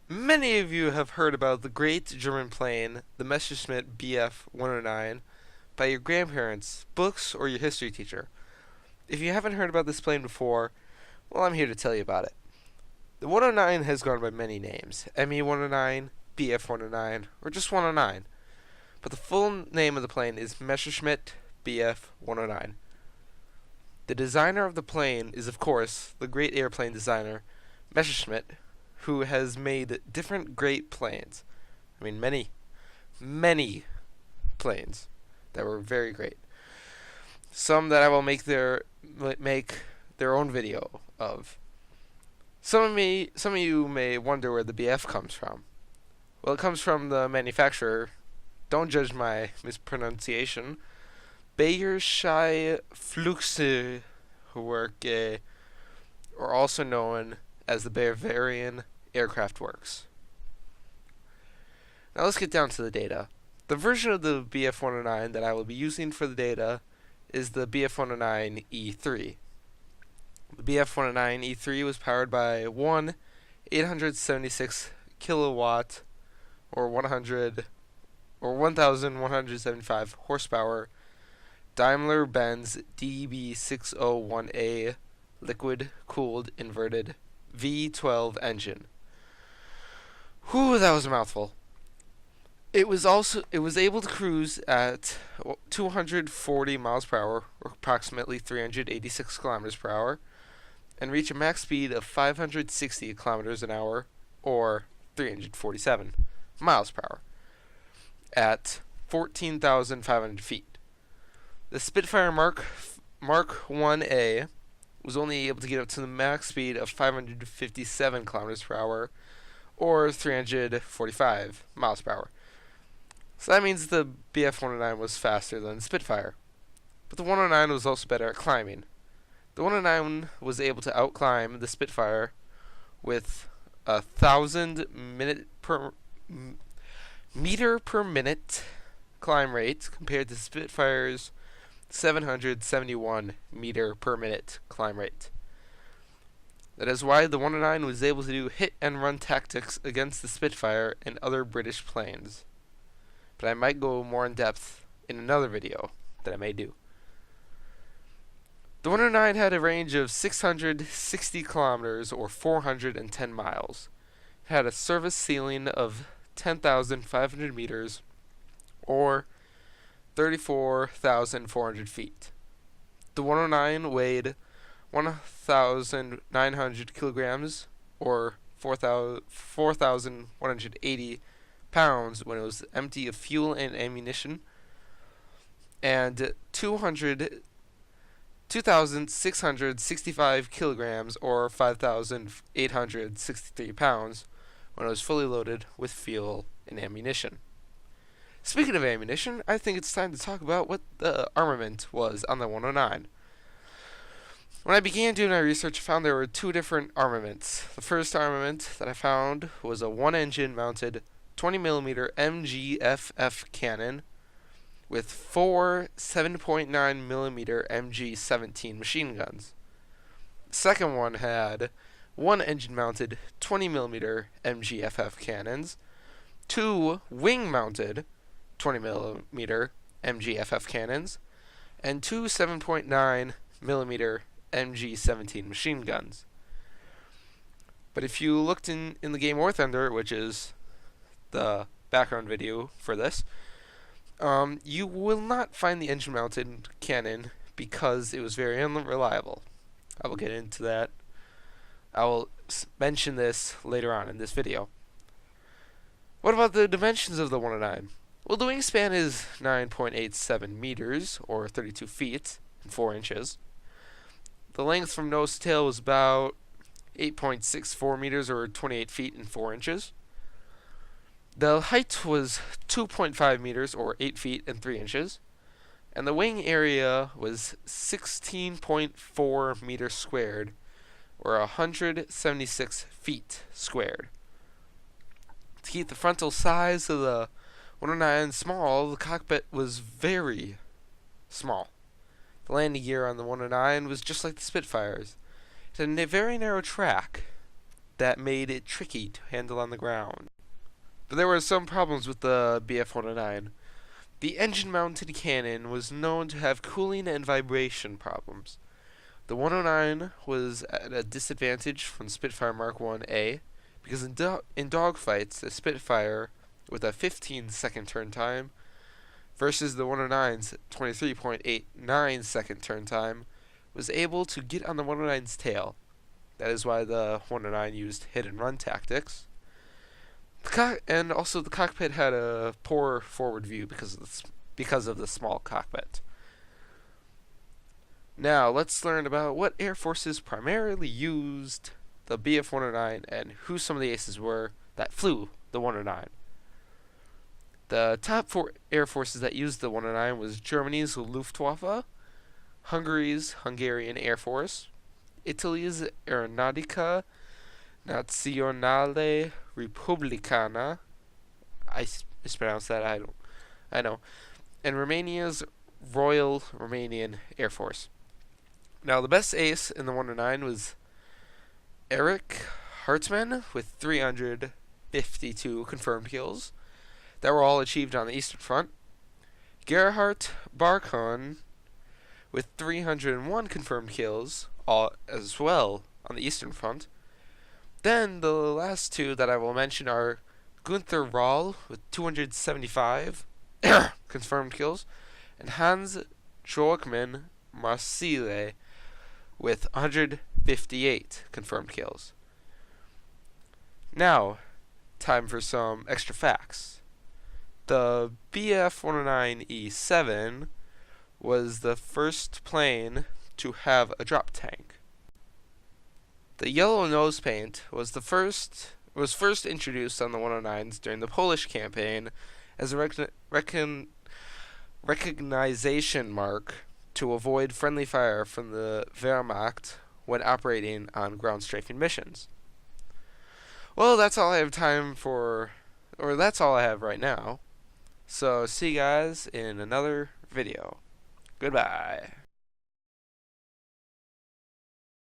Many of you have heard about the great German plane, the Messerschmitt Bf 109, by your grandparents, books, or your history teacher. If you haven't heard about this plane before, well, I'm here to tell you about it. The 109 has gone by many names: ME 109, BF 109, or just 109. But the full name of the plane is Messerschmitt Bf 109. The designer of the plane is, of course, the great airplane designer, Messerschmitt, who has made different great planes. I mean, many planes that were very great. Some that I will make their own video of. Some of you may wonder where the BF comes from. Well, it comes from the manufacturer. Don't judge my mispronunciation. Bayerische Flugzeugwerke, or also known as the Bavarian Aircraft Works. Now let's get down to the data. The version of the BF-109 that I will be using for the data is the BF-109E3. The BF-109E3 was powered by one 876 kilowatt or 1,175 horsepower Daimler-Benz DB601A liquid-cooled inverted V12 engine. Whew, that was a mouthful. It was able to cruise at 240 miles per hour, or approximately 386 kilometers per hour, and reach a max speed of 560 kilometers an hour, or 347 miles per hour, at 14,500 feet. The Spitfire Mark 1A was only able to get up to the max speed of 557 kilometers per hour, or 345 miles per hour. So that means the BF-109 was faster than the Spitfire. But the 109 was also better at climbing. The 109 was able to outclimb the Spitfire with 1,000 meter per minute climb rate compared to Spitfire's 771 meter per minute climb rate. That is why the 109 was able to do hit and run tactics against the Spitfire and other British planes. But I might go more in depth in another video that I may do. The 109 had a range of 660 kilometers or 410 miles. It had a service ceiling of 10,500 meters or 34,400 feet. The 109 weighed 1,900 kilograms or 4,180 pounds when it was empty of fuel and ammunition, and 2,665 kilograms or 5,863 pounds when it was fully loaded with fuel and ammunition. Speaking of ammunition, I think it's time to talk about what the armament was on the 109. When I began doing my research, I found there were two different armaments. The first armament that I found was a one-engine mounted 20mm MGFF cannon with four 7.9mm MG17 machine guns. The second one had one engine-mounted 20mm MGFF cannons, two wing-mounted 20mm MGFF cannons, and two 7.9mm MG17 machine guns. But if you looked in the game War Thunder, which is the background video for this, you will not find the engine-mounted cannon because it was very unreliable. I will get into that. I will mention this later on in this video. What about the dimensions of the 109? Well, the wingspan is 9.87 meters, or 32 feet, and 4 inches. The length from nose to tail was about 8.64 meters, or 28 feet and 4 inches. The height was 2.5 meters, or 8 feet and 3 inches. And the wing area was 16.4 meters squared, or 176 feet squared. To keep the frontal size of the 109 small, the cockpit was very small. The landing gear on the 109 was just like the Spitfires. It had a very narrow track, that made it tricky to handle on the ground. But there were some problems with the BF-109. The engine-mounted cannon was known to have cooling and vibration problems. The 109 was at a disadvantage from Spitfire Mark 1A because in dogfights, the Spitfire with a 15-second turn time versus the 109's 23.89 second turn time was able to get on the 109's tail. That is why the 109 used hit-and-run tactics. And also the cockpit had a poor forward view because of the small cockpit. Now let's learn about what air forces primarily used the BF-109 and who some of the aces were that flew the 109. The top 4 air forces that used the 109 was Germany's Luftwaffe, Hungary's Hungarian Air Force, Italy's Aeronautica Nazionale Repubblicana, I mispronounced that, I know, and Romania's Royal Romanian Air Force. Now the best ace in the 109 was Erich Hartmann with 352 confirmed kills that were all achieved on the Eastern Front. Gerhard Barkon with 301 confirmed kills, all as well on the Eastern Front. Then the last two that I will mention are Gunther Rahl with 275 confirmed kills, and Hans Joachim Marcille with 158 confirmed kills. Now, time for some extra facts. The BF-109E7 was the first plane to have a drop tank. The yellow nose paint was first introduced on the 109s during the Polish campaign as a recognition mark to avoid friendly fire from the Wehrmacht when operating on ground strafing missions. Well, that's all I have that's all I have right now. So see you guys in another video. Goodbye.